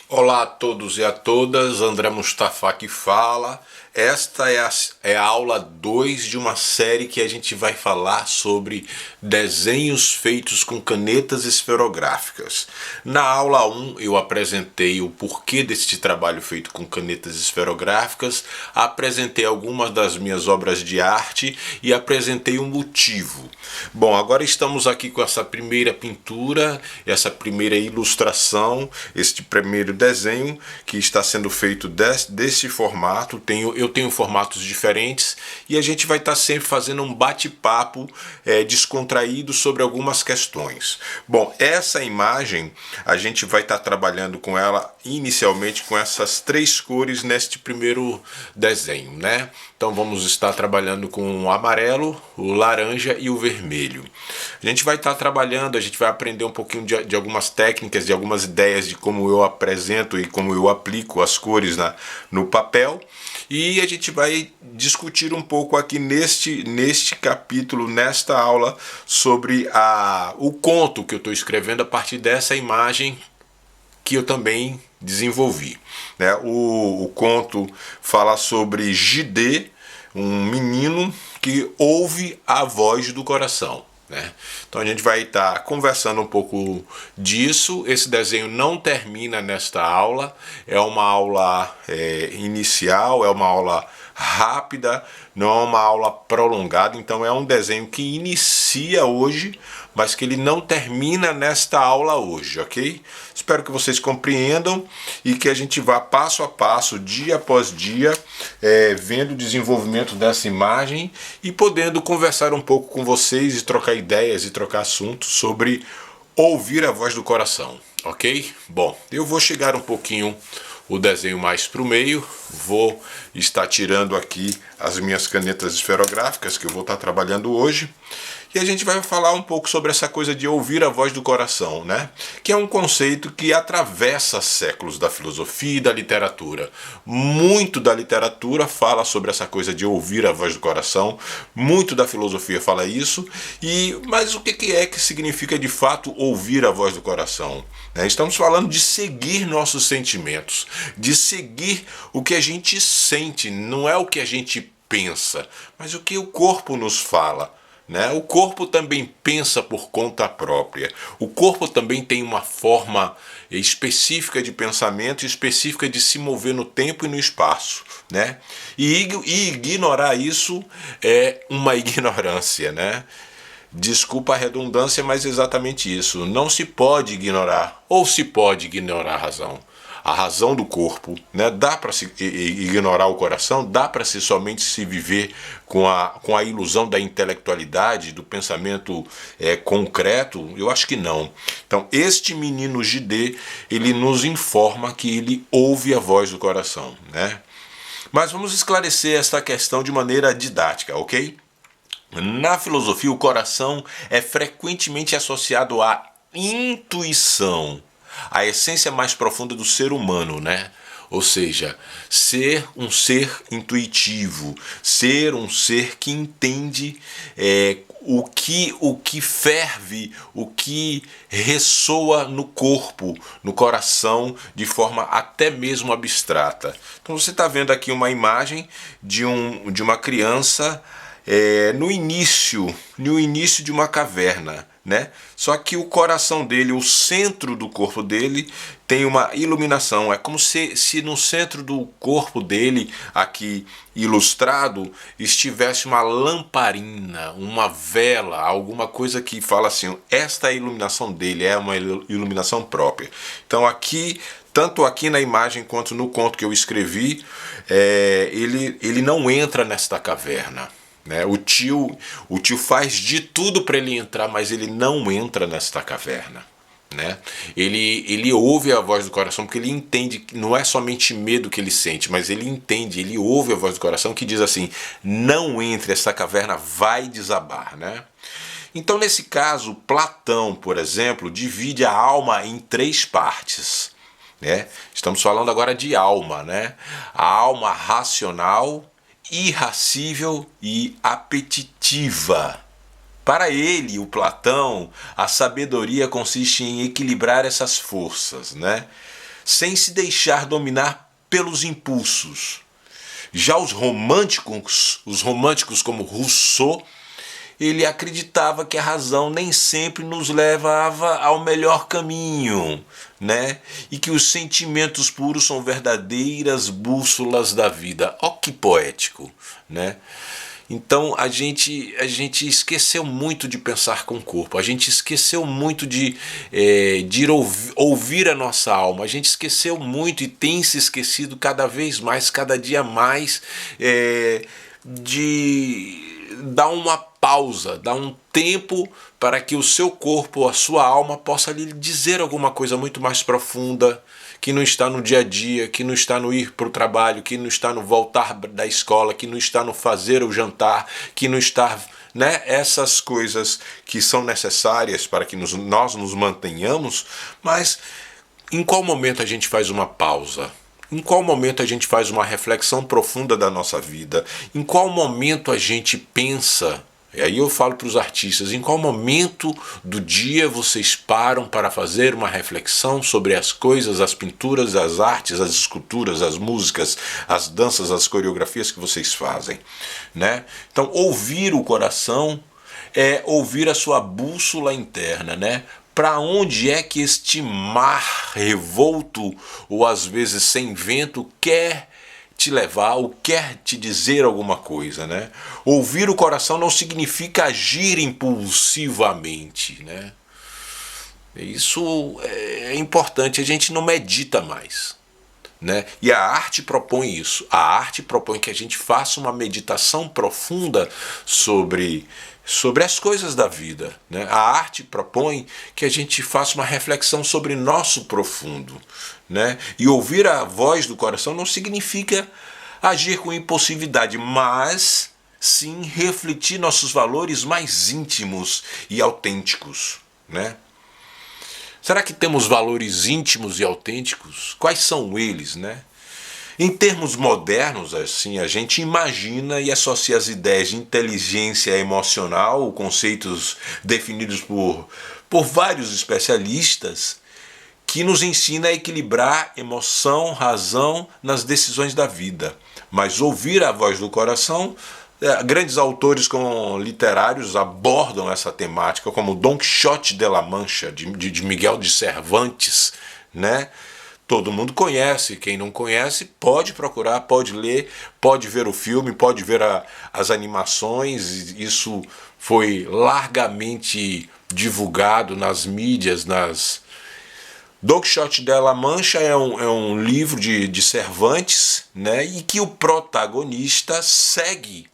Olá a todos e a todas, André Mustafa que fala. Esta é a aula 2 de uma série que a gente vai falar sobre desenhos feitos com canetas esferográficas. Na aula 1 eu apresentei o porquê deste trabalho feito com canetas esferográficas, apresentei algumas das minhas obras de arte e apresentei um motivo. Bom, agora estamos aqui com essa primeira pintura, essa primeira ilustração, este primeiro desenho que está sendo feito desse formato. Eu tenho formatos diferentes e a gente vai estar sempre fazendo um bate-papo descontraído sobre algumas questões. Bom, essa imagem a gente vai estar trabalhando com ela inicialmente com essas três cores neste primeiro desenho, né? Então vamos estar trabalhando com o amarelo, o laranja e o vermelho. A gente vai estar trabalhando, a gente vai aprender um pouquinho de algumas técnicas, de algumas ideias de como eu apresento e como eu aplico as cores no papel. E a gente vai discutir um pouco aqui neste capítulo, nesta aula, sobre o conto que eu estou escrevendo a partir dessa imagem que eu também desenvolvi. Né? O conto fala sobre Gide, um menino que ouve a voz do coração. Né? Então a gente vai estar conversando um pouco disso. Esse desenho não termina nesta aula, é uma aula inicial, é uma aula rápida, não é uma aula prolongada, então é um desenho que inicia hoje, mas que ele não termina nesta aula hoje, ok? Espero que vocês compreendam e que a gente vá passo a passo, dia após dia, vendo o desenvolvimento dessa imagem e podendo conversar um pouco com vocês e trocar ideias e trocar assuntos sobre ouvir a voz do coração, ok? Bom, eu vou chegar um pouquinho o desenho mais para o meio, vou estar tirando aqui as minhas canetas esferográficas que eu vou estar trabalhando hoje e a gente vai falar um pouco sobre essa coisa de ouvir a voz do coração, né? Que é um conceito que atravessa séculos da filosofia e da literatura. Muito da literatura fala sobre essa coisa de ouvir a voz do coração, muito da filosofia fala isso, mas o que é que significa de fato ouvir a voz do coração? Estamos falando de seguir nossos sentimentos, de seguir o que a gente sente, não é o que a gente pensa, mas o que o corpo nos fala. Né? O corpo também pensa por conta própria. O corpo também tem uma forma específica de pensamento, específica de se mover no tempo e no espaço. Né? E ignorar isso é uma ignorância. Né? Desculpa a redundância, mas é exatamente isso. Não se pode ignorar, ou se pode ignorar a razão do corpo, né? Dá para se ignorar o coração, dá para somente se viver com a ilusão da intelectualidade, do pensamento concreto? Eu acho que não. Então, este menino Gide, ele nos informa que ele ouve a voz do coração, né? Mas vamos esclarecer esta questão de maneira didática, ok? Na filosofia, o coração é frequentemente associado à intuição, a essência mais profunda do ser humano, né? Ou seja, ser um ser intuitivo, ser um ser que entende o que ferve, o que ressoa no corpo, no coração, de forma até mesmo abstrata. Então você está vendo aqui uma imagem de uma criança no início de uma caverna. Né? Só que o coração dele, o centro do corpo dele, tem uma iluminação. É como se no centro do corpo dele, aqui ilustrado, estivesse uma lamparina, uma vela, alguma coisa que fala assim, esta é a iluminação dele, é uma iluminação própria. Então aqui, tanto aqui na imagem quanto no conto que eu escrevi, ele não entra nesta caverna. Né? O tio faz de tudo para ele entrar, mas ele não entra nesta caverna. Né? Ele ouve a voz do coração porque ele entende que não é somente medo que ele sente, mas ele entende, ele ouve a voz do coração que diz assim, não entre, essa caverna vai desabar. Né? Então nesse caso, Platão, por exemplo, divide a alma em três partes. Né? Estamos falando agora de alma, né? A alma racional, irracível e apetitiva. Para ele, o Platão, a sabedoria consiste em equilibrar essas forças, né? sem se deixar dominar pelos impulsos. Já os românticos como Rousseau, ele acreditava que a razão nem sempre nos levava ao melhor caminho, né? E que os sentimentos puros são verdadeiras bússolas da vida. Ó que poético, né? Então a gente esqueceu muito de pensar com o corpo, a gente esqueceu muito de ouvir a nossa alma, a gente esqueceu muito e tem se esquecido cada vez mais, cada dia mais, de dar uma pausa, dar um tempo para que o seu corpo, a sua alma possa lhe dizer alguma coisa muito mais profunda, que não está no dia a dia, que não está no ir para o trabalho, que não está no voltar da escola, que não está no fazer o jantar, que não está, né, essas coisas que são necessárias para que nós nos mantenhamos, mas em qual momento a gente faz uma pausa? Em qual momento a gente faz uma reflexão profunda da nossa vida? Em qual momento a gente pensa? E aí eu falo para os artistas, em qual momento do dia vocês param para fazer uma reflexão sobre as coisas, as pinturas, as artes, as esculturas, as músicas, as danças, as coreografias que vocês fazem, né? Então, ouvir o coração é ouvir a sua bússola interna, né? Para onde é que este mar revolto, ou às vezes sem vento, quer te levar ou quer te dizer alguma coisa, né? Ouvir o coração não significa agir impulsivamente, né? Isso é importante, a gente não medita mais, né? E a arte propõe isso. A arte propõe que a gente faça uma meditação profunda sobre as coisas da vida, né? A arte propõe que a gente faça uma reflexão sobre nosso profundo, né? E ouvir a voz do coração não significa agir com impulsividade, mas sim refletir nossos valores mais íntimos e autênticos, né? Será que temos valores íntimos e autênticos? Quais são eles, né? Em termos modernos, assim, a gente imagina e associa as ideias de inteligência emocional, conceitos definidos por vários especialistas, que nos ensina a equilibrar emoção, razão nas decisões da vida. Mas ouvir a voz do coração, grandes autores literários abordam essa temática, como Don Quixote de la Mancha, de Miguel de Cervantes, né? Todo mundo conhece, quem não conhece pode procurar, pode ler, pode ver o filme, pode ver as animações. Isso foi largamente divulgado nas mídias. Don Quixote de la Mancha é um livro de Cervantes, né, e que o protagonista segue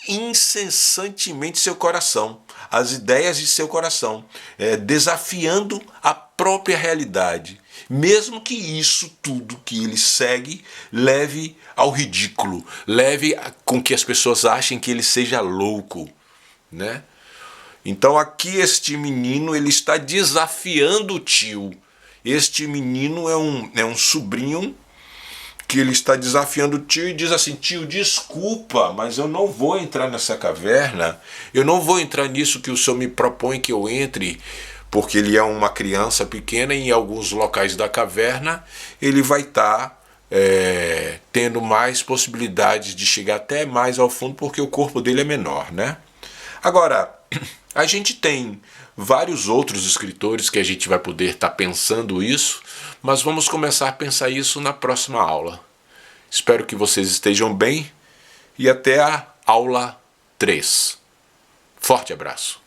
incessantemente seu coração, as ideias de seu coração, desafiando a própria realidade, mesmo que isso tudo que ele segue leve ao ridículo, leve com que as pessoas achem que ele seja louco, né? Então aqui este menino, ele está desafiando o tio. Este menino é um sobrinho que ele está desafiando o tio e diz assim: tio, desculpa, mas eu não vou entrar nessa caverna, eu não vou entrar nisso que o senhor me propõe que eu entre, porque ele é uma criança pequena e em alguns locais da caverna ele vai estar tendo mais possibilidades de chegar até mais ao fundo, porque o corpo dele é menor, né? Agora, a gente tem vários outros escritores que a gente vai poder estar pensando isso, mas vamos começar a pensar isso na próxima aula. Espero que vocês estejam bem e até a aula 3. Forte abraço.